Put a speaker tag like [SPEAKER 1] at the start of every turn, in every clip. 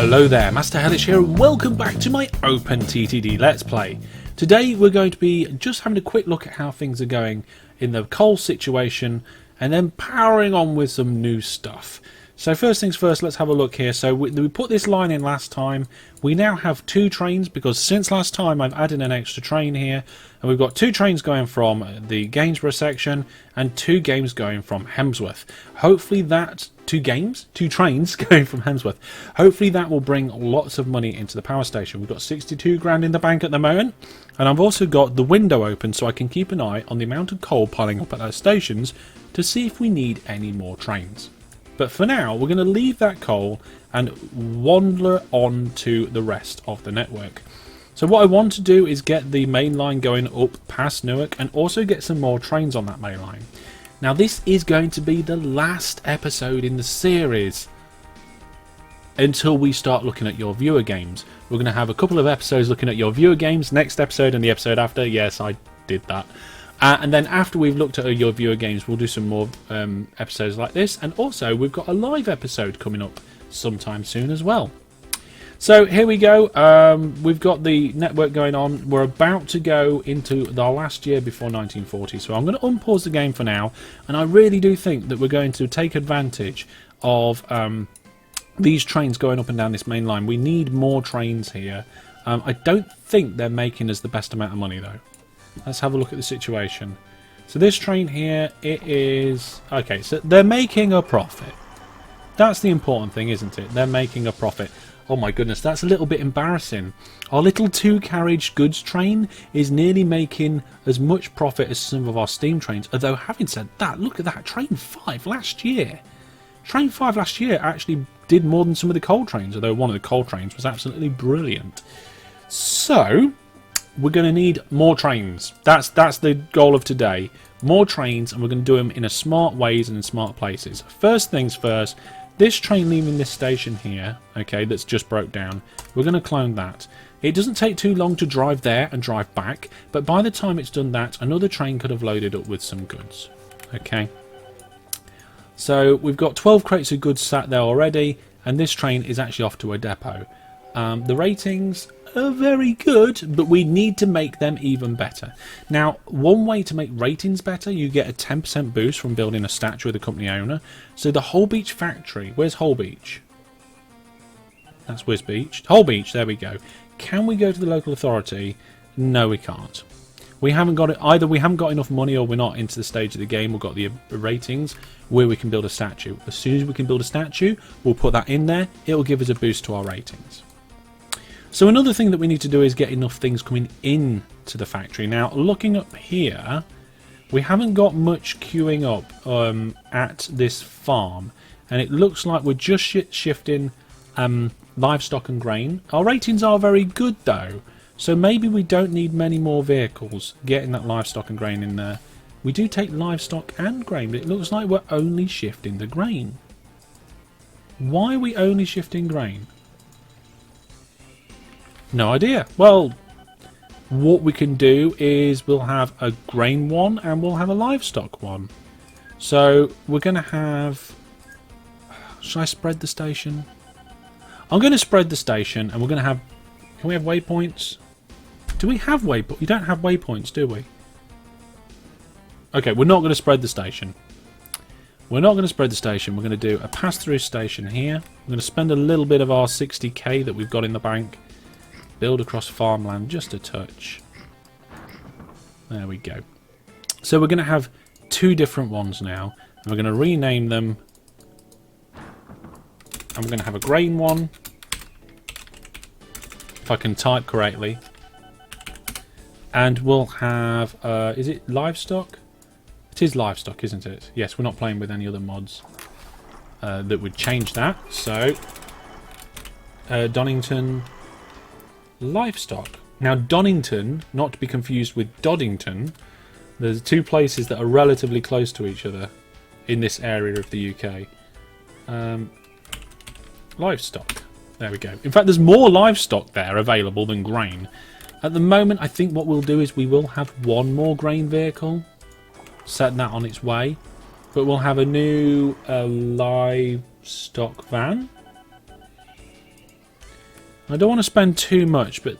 [SPEAKER 1] Hello there, Master Hellish here, and welcome back to my OpenTTD Let's Play. Today we're going to be just having a quick look at how things are going in the coal situation, and then powering on with some new stuff. So first things first, let's have a look here. So we put this line in last time. We now have 2 trains, because since last time I've added an extra train here, and we've got 2 trains going from the Gainsborough section and 2 games going from Hemsworth. Hopefully that 2 trains going from Hemsworth. Hopefully that will bring lots of money into the power station. We've got 62 grand in the bank at the moment, and I've also got the window open so I can keep an eye on the amount of coal piling up at those stations to see if we need any more trains. But for now, we're going to leave that coal and wander on to the rest of the network. So what I want to do is get the main line going up past Newark and also get some more trains on that main line. Now this is going to be the last episode in the series until we start looking at your viewer games. We're going to have a couple of episodes looking at your viewer games, next episode and the episode after. Yes, I did that. And then after we've looked at your viewer games, we'll do some more episodes like this. And also, we've got a live episode coming up sometime soon as well. So here we go. We've got the network going on. We're about to go into the last year before 1940. So I'm going to unpause the game for now. And I really do think that we're going to take advantage of these trains going up and down this main line. We need more trains here. I don't think they're making us the best amount of money, though. Let's have a look at the situation. So this train here, it is... Okay, so they're making a profit. That's the important thing, isn't it? They're making a profit. Oh my goodness, that's a little bit embarrassing. Our little 2-carriage goods train is nearly making as much profit as some of our steam trains. Although, having said that, look at that. Train 5 last year. Train 5 last year actually did more than some of the coal trains, although one of the coal trains was absolutely brilliant. So... we're going to need more trains. That's the goal of today. More trains, and we're going to do them in a smart ways and in smart places. First things first, this train leaving this station here, okay, that's just broke down, we're going to clone that. It doesn't take too long to drive there and drive back, but by the time it's done that, another train could have loaded up with some goods. Okay. So we've got 12 crates of goods sat there already, and this train is actually off to a depot. The ratings are very good, but we need to make them even better. Now, one way to make ratings better, you get a 10% boost from building a statue of the company owner. So the Whole Beach factory, where's Whole Beach? That's Whiz Beach. Whole Beach, there we go. Can we go to the local authority? No, we can't. We haven't got it. Either we haven't got enough money, or we're not into the stage of the game. We've got the ratings where we can build a statue. As soon as we can build a statue, we'll put that in there. It will give us a boost to our ratings. So another thing that we need to do is get enough things coming in to the factory. Now, looking up here, we haven't got much queuing up at this farm, and it looks like we're just shifting livestock and grain. Our ratings are very good, though, so maybe we don't need many more vehicles getting that livestock and grain in there. We do take livestock and grain, but it looks like we're only shifting the grain. Why are we only shifting grain? No idea. Well, what we can do is we'll have a grain one and we'll have a livestock one. So we're going to have... should I spread the station? I'm going to spread the station, and we're going to have... can we have waypoints? Do we have waypoints? You don't have waypoints, do we? Okay, we're not going to spread the station. We're not going to spread the station. We're going to do a pass-through station here. We're going to spend a little bit of our 60k that we've got in the bank. Build across farmland just a touch. There we go. So we're going to have 2 different ones now. And we're going to rename them. And we're going to have a grain one. If I can type correctly. And we'll have... is it livestock? It is livestock, isn't it? Yes, we're not playing with any other mods that would change that. So, Donington... livestock. Now, Donington, not to be confused with Doddington, there's 2 places that are relatively close to each other in this area of the UK. Livestock. There we go. In fact, there's more livestock there available than grain. At the moment, I think what we'll do is we will have 1 more grain vehicle, set that on its way, but we'll have a new livestock van. I don't want to spend too much, but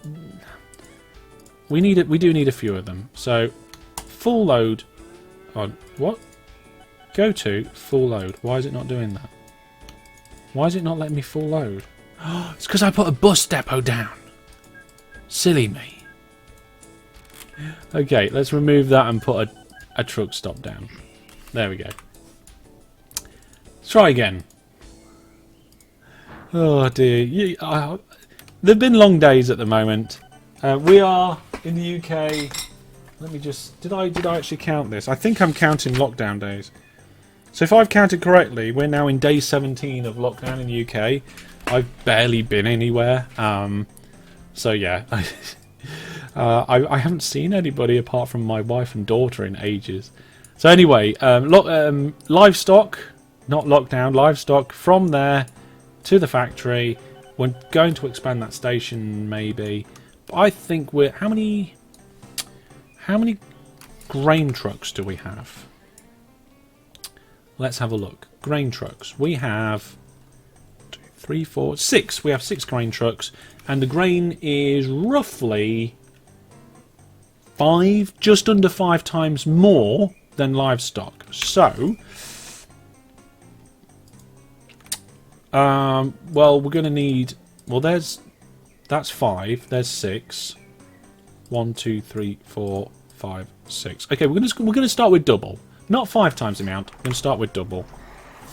[SPEAKER 1] we need it. We do need a few of them. So full load on what? Go to full load. Why is it not doing that? Why is it not letting me full load? It's because I put a bus depot down. Silly me. Okay, let's remove that and put a truck stop down. There we go. Let's try again. Oh dear. There've been long days at the moment. We are in the UK. Let me just... Did I actually count this? I think I'm counting lockdown days. So if I've counted correctly, we're now in day 17 of lockdown in the UK. I've barely been anywhere. So yeah. I haven't seen anybody apart from my wife and daughter in ages. So anyway, livestock, not lockdown, livestock from there to the factory. We're going to expand that station maybe. But I think we're... How many grain trucks do we have? Let's have a look. Grain trucks. We have 2, 3, 4, 6. We have 6 grain trucks. And the grain is roughly 5, just under 5 times more than livestock. So, well, we're going to need... Well, that's 5. There's 6. 1, 2, 3, 4, 5, 6. Okay, we're going to start with double. Not 5 times the amount. We're going to start with double.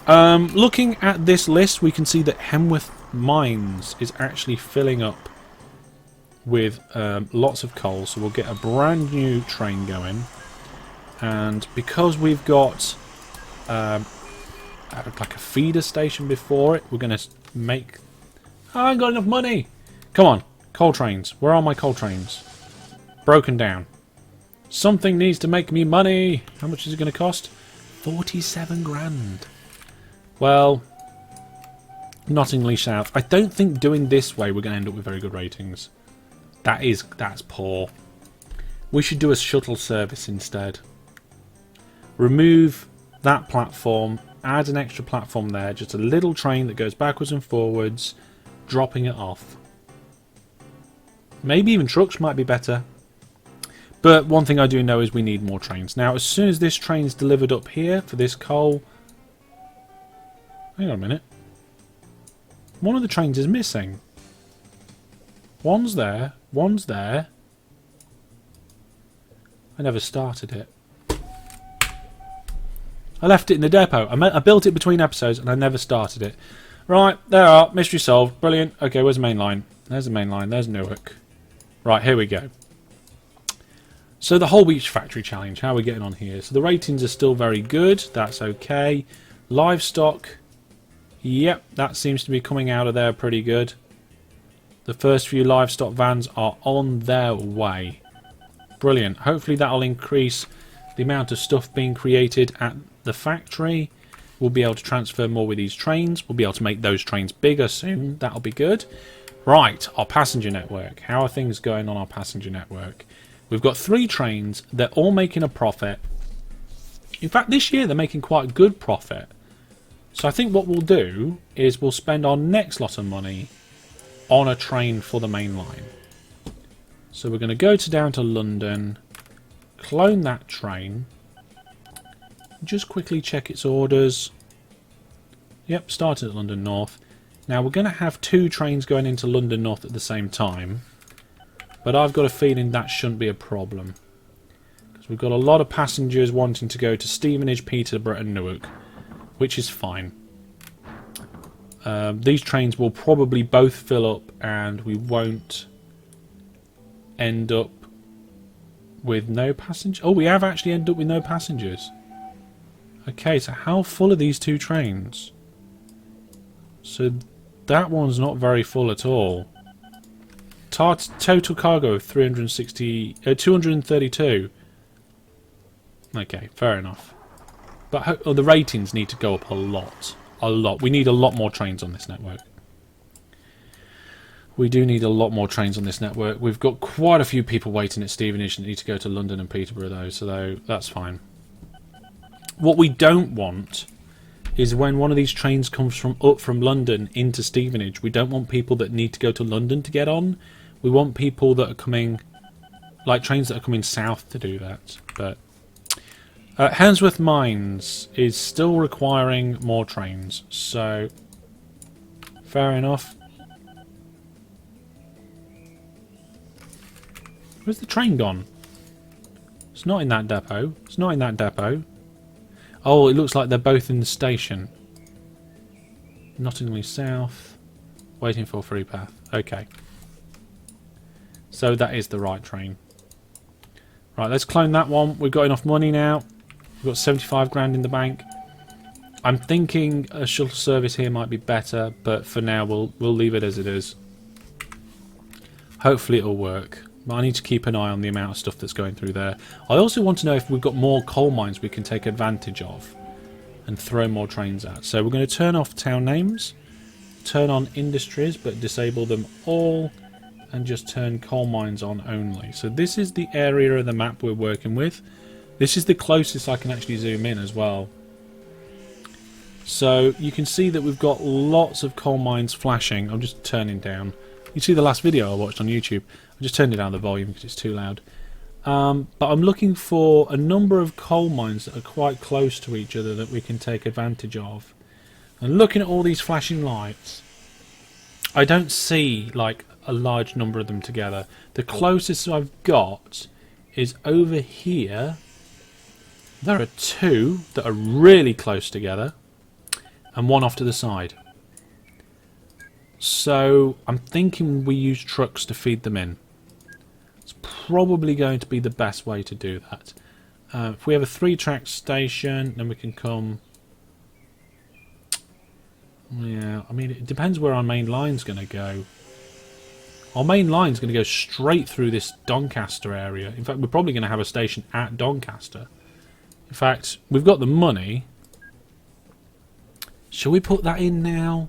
[SPEAKER 1] Looking at this list, we can see that Hemworth Mines is actually filling up with lots of coal. So we'll get a brand new train going. And because we've got like a feeder station before it, we're going to make... Oh, I ain't got enough money! Come on, coal trains. Where are my coal trains? Broken down. Something needs to make me money. How much is it going to cost? 47 grand. Well, Nottingham South. I don't think doing this way we're going to end up with very good ratings. That's poor. We should do a shuttle service instead. Remove that platform. Add an extra platform there. Just a little train that goes backwards and forwards, dropping it off. Maybe even trucks might be better. But one thing I do know is we need more trains. Now, as soon as this train's delivered up here for this coal... Hang on a minute. One of the trains is missing. One's there. One's there. I never started it. I left it in the depot. I built it between episodes and I never started it. Right, there are. Mystery solved. Brilliant. Okay, where's the main line? There's the main line. There's Newark. Right, here we go. So the whole beach factory challenge, how are we getting on here? So the ratings are still very good, that's okay. Livestock, yep, that seems to be coming out of there pretty good. The first few livestock vans are on their way. Brilliant, hopefully that'll increase the amount of stuff being created at the factory. We'll be able to transfer more with these trains, we'll be able to make those trains bigger soon, that'll be good. Right, our passenger network, how are things going on our passenger network? We've got 3 trains. They're all making a profit. In fact, this year they're making quite a good profit. So I think what we'll do is we'll spend our next lot of money on a train for the main line. So we're going to go down to London, clone that train, just quickly check its orders. Yep, started at London North. Now we're going to have 2 trains going into London North at the same time. But I've got a feeling that shouldn't be a problem. Because we've got a lot of passengers wanting to go to Stevenage, Peterborough and Newark. Which is fine. These trains will probably both fill up and we won't end up with no passengers. Oh, we have actually ended up with no passengers. Okay, so how full are these 2 trains? So that one's not very full at all. Total cargo of 232. Okay, fair enough. But the ratings need to go up a lot. A lot. We need a lot more trains on this network. We do need a lot more trains on this network. We've got quite a few people waiting at Stevenage that need to go to London and Peterborough though, so that's fine. What we don't want is when one of these trains comes up from London into Stevenage. We don't want people that need to go to London to get on. We want people that are coming, like trains that are coming south to do that. But Handsworth Mines is still requiring more trains, so fair enough. Where's the train gone? It's not in that depot. It's not in that depot. Oh, it looks like they're both in the station. Nottingham South. Waiting for free path. Okay. So that is the right train. Right, let's clone that one. We've got enough money now. We've got 75 grand in the bank. I'm thinking a shuttle service here might be better, but for now we'll leave it as it is. Hopefully it'll work. But I need to keep an eye on the amount of stuff that's going through there. I also want to know if we've got more coal mines we can take advantage of and throw more trains at. So we're going to turn off town names, turn on industries but disable them all, and just turn coal mines on only. So this is the area of the map we're working with. This is the closest I can actually zoom in as well. So you can see that we've got lots of coal mines flashing. I'm just turning down. You see the last video I watched on YouTube. I just turned it down the volume because it's too loud. But I'm looking for a number of coal mines that are quite close to each other that we can take advantage of. And looking at all these flashing lights, I don't see like a large number of them together. The closest I've got is over here. There are two that are really close together and one off to the side. So I'm thinking we use trucks to feed them in. It's probably going to be the best way to do that. If we have a 3-track station, then we can come... Yeah, I mean, it depends where our main line's going to go. Our main line's going to go straight through this Doncaster area. In fact, we're probably going to have a station at Doncaster. In fact, we've got the money. Shall we put that in now?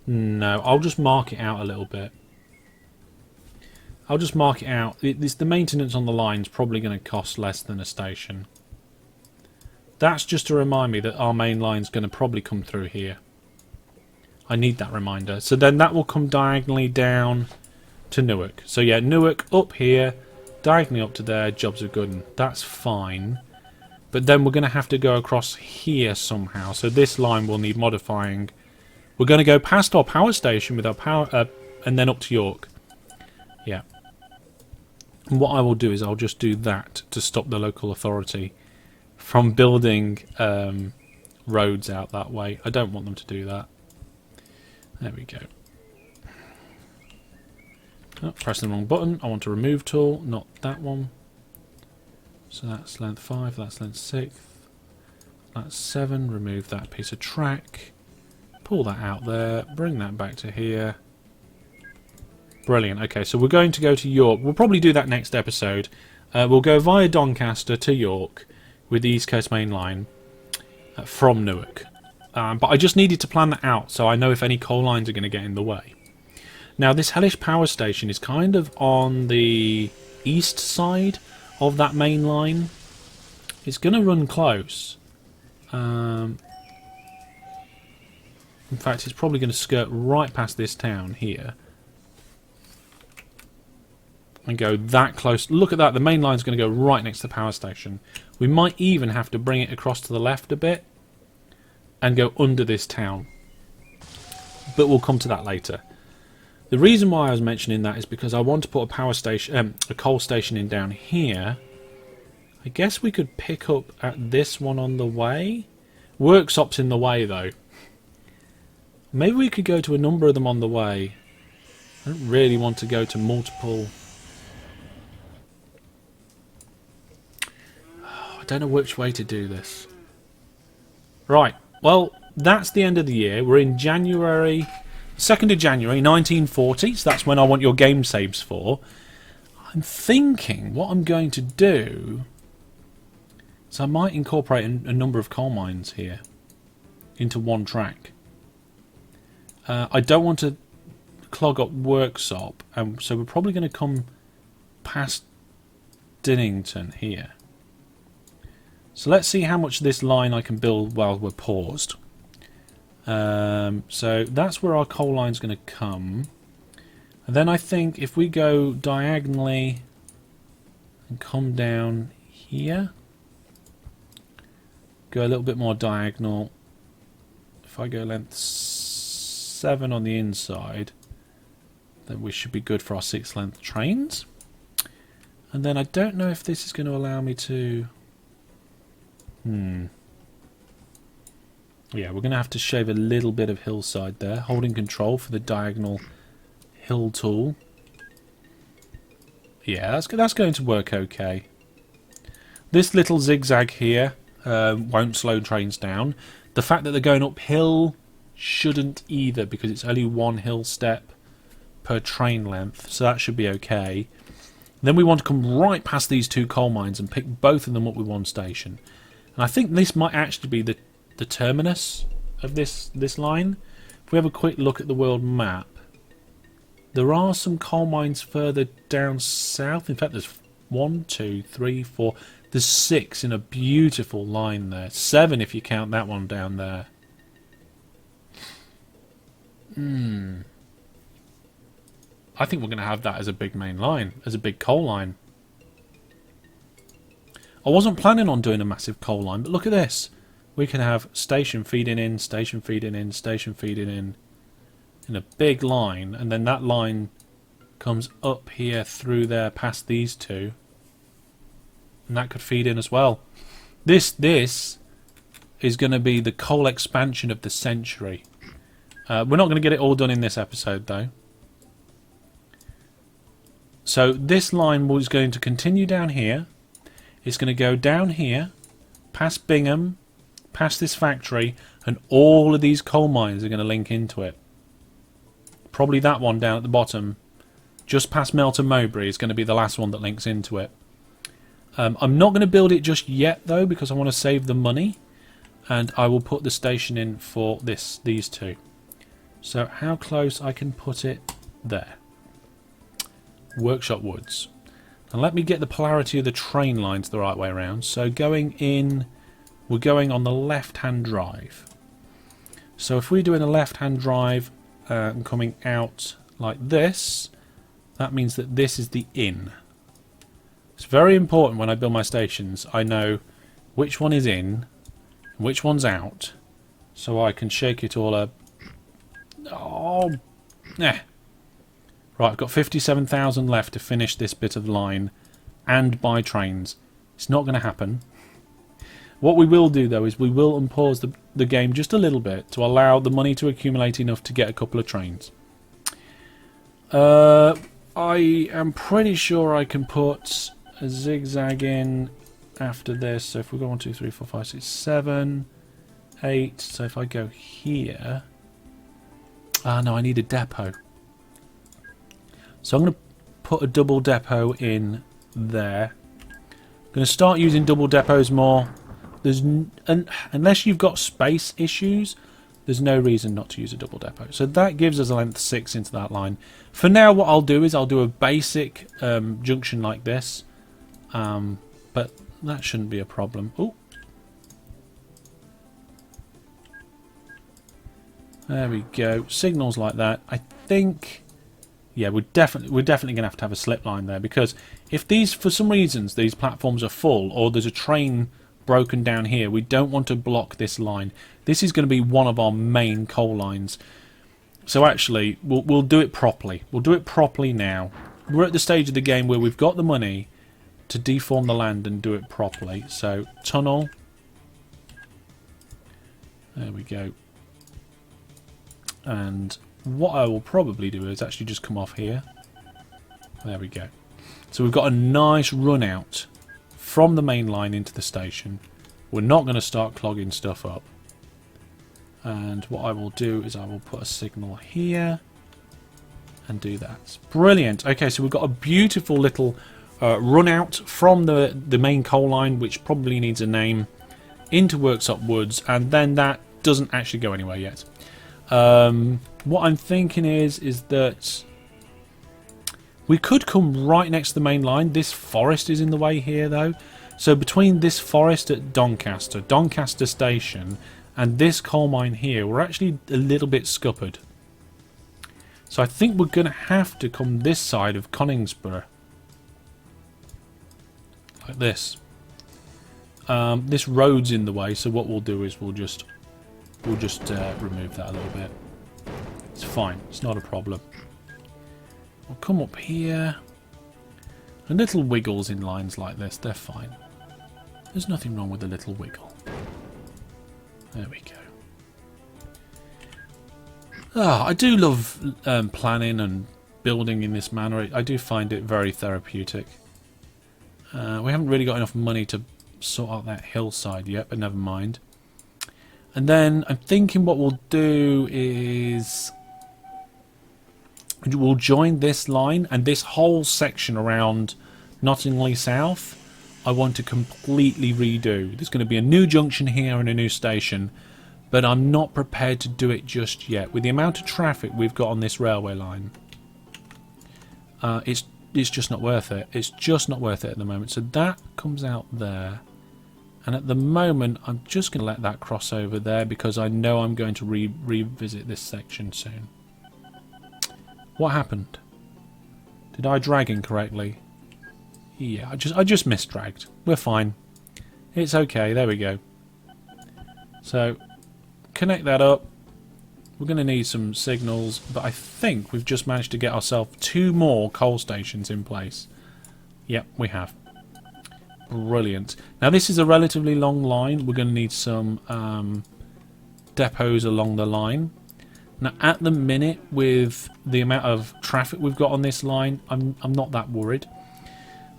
[SPEAKER 1] No, I'll just mark it out a little bit. I'll just mark it out. The maintenance on the line's probably going to cost less than a station. That's just to remind me that our main line's going to probably come through here. I need that reminder. So then that will come diagonally down to Newark. So yeah, Newark up here, diagonally up to there, jobs are good. And that's fine. But then we're going to have to go across here somehow. So this line will need modifying. We're going to go past our power station with our power, and then up to York. Yeah. And what I will do is I'll just do that to stop the local authority from building roads out that way. I don't want them to do that. There we go. Oh, pressing the wrong button. I want a remove tool, not that one. So that's length 5, that's length 6, that's 7. Remove that piece of track. Pull that out there, bring that back to here. Brilliant. Okay, so we're going to go to York. We'll probably do that next episode. We'll go via Doncaster to York with the East Coast Main Line from Newark. But I just needed to plan that out so I know if any coal lines are going to get in the way. Now, this Hellish power station is kind of on the east side of that main line. It's going to run close. In fact, it's probably going to skirt right past this town here. And go that close. Look at that, the main line's going to go right next to the power station. We might even have to bring it across to the left a bit and go under this town. But we'll come to that later. The reason why I was mentioning that is because I want to put a power station, a coal station in down here. I guess we could pick up at this one on the way. Worksop's in the way though. Maybe we could go to a number of them on the way. I don't really want to go to multiple. I don't know which way to do this. Right, well, that's the end of the year. We're in January, 2nd of January 1940, so that's when I want your game saves for. I'm thinking what I'm going to do is I might incorporate a number of coal mines here into one track. I don't want to clog up Worksop, so we're probably going to come past Dinnington here. So let's see how much this line I can build while we're paused. So that's where our coal line's going to come. And then I think if we go diagonally and come down here, go a little bit more diagonal. If I go length 7 on the inside, then we should be good for our 6 length trains. And then I don't know if this is going to allow me to... Yeah, we're going to have to shave a little bit of hillside there, holding control for the diagonal hill tool. Yeah, that's going to work okay. This little zigzag here won't slow trains down. The fact that they're going uphill shouldn't either, because it's only 1 hill step per train length, so that should be okay. Then we want to come right past these 2 coal mines and pick both of them up with 1 station. And I think this might actually be the terminus of this line. If we have a quick look at the world map, there are some coal mines further down south. In fact, there's 1, 2, 3, 4. There's 6 in a beautiful line there. 7 if you count that one down there. I think we're going to have that as a big main line, as a big coal line. I wasn't planning on doing a massive coal line, but look at this. We can have station feeding in, station feeding in, station feeding in a big line, and then that line comes up here through there past these 2, and that could feed in as well. This is going to be the coal expansion of the century. We're not going to get it all done in this episode though. So this line was going to continue down here. It's going to go down here, past Bingham, past this factory, and all of these coal mines are going to link into it. Probably that one down at the bottom, just past Melton Mowbray, is going to be the last one that links into it. I'm not going to build it just yet though, because I want to save the money, and I will put the station in for these 2. So how close I can put it there. Workshop Woods. And let me get the polarity of the train lines the right way around. So going in, we're going on the left-hand drive. So if we're doing a left-hand drive and coming out like this, that means that this is the in. It's very important when I build my stations, I know which one is in, which one's out, so I can shake it all up. Oh, nah. Right, I've got 57,000 left to finish this bit of line and buy trains. It's not going to happen. What we will do though is we will unpause the game just a little bit to allow the money to accumulate enough to get a couple of trains. I am pretty sure I can put a zigzag in after this. So if we go 1, 2, 3, 4, 5, 6, 7, 8. So if I go here... Ah, no, I need a depot. So I'm going to put a double depot in there. I'm going to start using double depots more. Unless you've got space issues, there's no reason not to use a double depot. So that gives us a length 6 into that line. For now, what I'll do is I'll do a basic junction like this. But that shouldn't be a problem. Ooh. There we go. Signals like that. I think... Yeah, we're definitely going to have a slip line there, because if these, for some reasons, these platforms are full, or there's a train broken down here, we don't want to block this line. This is going to be one of our main coal lines. So actually, we'll do it properly. We'll do it properly now. We're at the stage of the game where we've got the money to deform the land and do it properly. So, tunnel. There we go. And... what I will probably do is actually just come off here. There we go. So we've got a nice run out from the main line into the station. We're not going to start clogging stuff up. And what I will do is I will put a signal here and do that. Brilliant. Okay, so we've got a beautiful little run out from the main coal line, which probably needs a name, into Worksop Woods, and then that doesn't actually go anywhere yet. What I'm thinking is that we could come right next to the main line. This forest is in the way here though, So between this forest at Doncaster Station, and this coal mine here, we're actually a little bit scuppered. So I think we're going to have to come this side of Coningsborough. Like this. This road's in the way, so what we'll do is we'll just remove that a little bit. It's fine. It's not a problem. We'll come up here. And little wiggles in lines like this, they're fine. There's nothing wrong with a little wiggle. There we go. I do love planning and building in this manner. I do find it very therapeutic. We haven't really got enough money to sort out that hillside yet, but never mind. And then I'm thinking what we'll do is we'll join this line, and this whole section around Nottingley South I want to completely redo. There's going to be a new junction here and a new station, but I'm not prepared to do it just yet. With the amount of traffic we've got on this railway line, it's just not worth it. It's just not worth it at the moment. So that comes out there. And at the moment, I'm just going to let that cross over there because I know I'm going to revisit this section soon. What happened? Did I drag incorrectly? Yeah, I just misdragged. We're fine. It's okay. There we go. So, connect that up. We're going to need some signals, but I think we've just managed to get ourselves 2 more coal stations in place. Yep, we have. Brilliant. Now this is a relatively long line. We're going to need some depots along the line. Now at the minute, with the amount of traffic we've got on this line, I'm not that worried.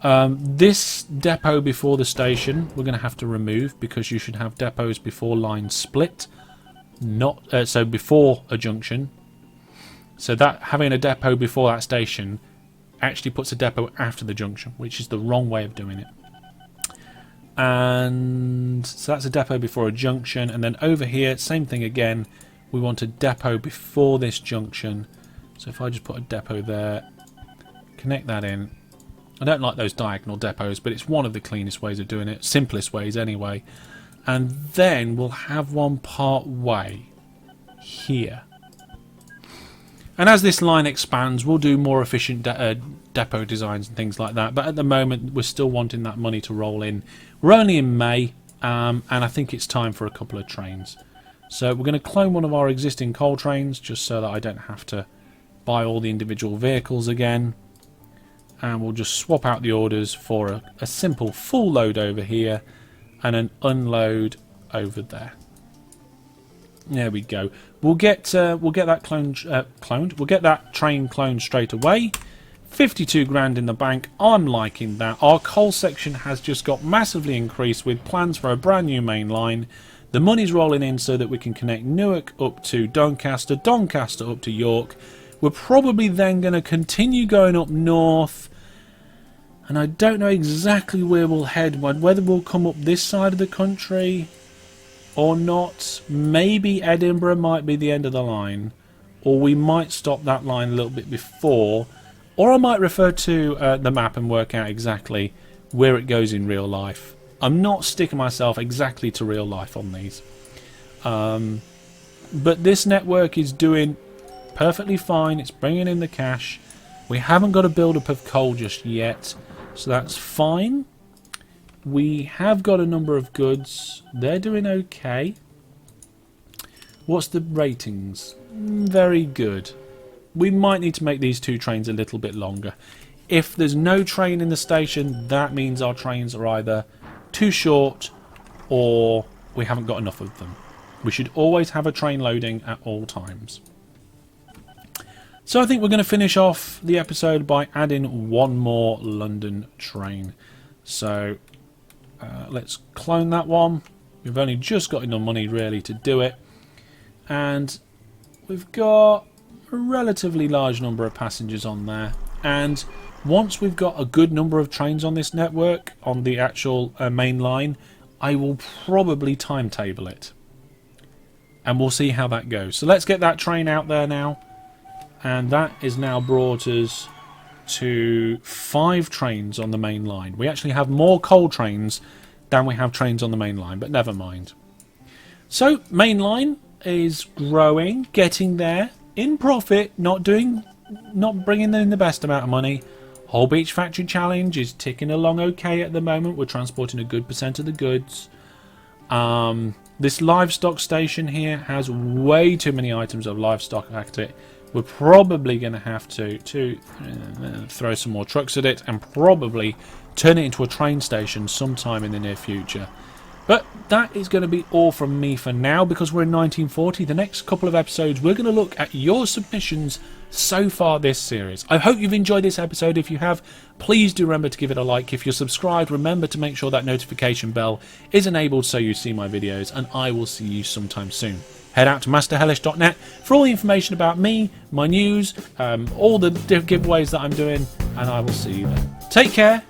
[SPEAKER 1] This depot before the station we're going to have to remove because you should have depots before lines split, not so before a junction. So that having a depot before that station actually puts a depot after the junction, which is the wrong way of doing it. And so that's a depot before a junction, and then over here same thing again, we want a depot before this junction. So if I just put a depot there, connect that in. I don't like those diagonal depots, but it's one of the cleanest ways of doing it, simplest ways anyway. And then we'll have one part way here. And as this line expands, we'll do more efficient depot designs and things like that. But at the moment, we're still wanting that money to roll in. We're only in May, and I think it's time for a couple of trains. So we're going to clone one of our existing coal trains, just so that I don't have to buy all the individual vehicles again. And we'll just swap out the orders for a simple full load over here, and an unload over there. There we go. We'll get that cloned. We'll get that train cloned straight away. 52 grand in the bank. I'm liking that. Our coal section has just got massively increased with plans for a brand new main line. The money's rolling in so that we can connect Newark up to Doncaster, Doncaster up to York. We're probably then going to continue going up north. And I don't know exactly where we'll head, whether we'll come up this side of the country or not. Maybe Edinburgh might be the end of the line, or we might stop that line a little bit before, or I might refer to the map and work out exactly where it goes in real life. I'm not sticking myself exactly to real life on these, but this network is doing perfectly fine. It's bringing in the cash. We haven't got a build-up of coal just yet, so that's fine. We have got a number of goods. They're doing okay. What's the ratings? Very good. We might need to make these 2 trains a little bit longer. If there's no train in the station, that means our trains are either too short or we haven't got enough of them. We should always have a train loading at all times. So I think we're going to finish off the episode by adding one more London train. So let's clone that one. We've only just got enough money really to do it. And we've got a relatively large number of passengers on there. And once we've got a good number of trains on this network, on the actual main line, I will probably timetable it. And we'll see how that goes. So let's get that train out there now. And that is now brought us to 5 trains on the main line. We actually have more coal trains than we have trains on the main line, but never mind. So main line is growing, getting there, in profit, not bringing in the best amount of money. Whole Beach Factory Challenge is ticking along okay at the moment. We're transporting a good percent of the goods. This livestock station here has way too many items of livestock at it. We're probably going to have to throw some more trucks at it and probably turn it into a train station sometime in the near future. But that is going to be all from me for now, because we're in 1940. The next couple of episodes, we're going to look at your submissions so far this series. I hope you've enjoyed this episode. If you have, please do remember to give it a like. If you're subscribed, remember to make sure that notification bell is enabled so you see my videos, and I will see you sometime soon. Head out to masterhellish.net for all the information about me, my news, all the giveaways that I'm doing, and I will see you then. Take care.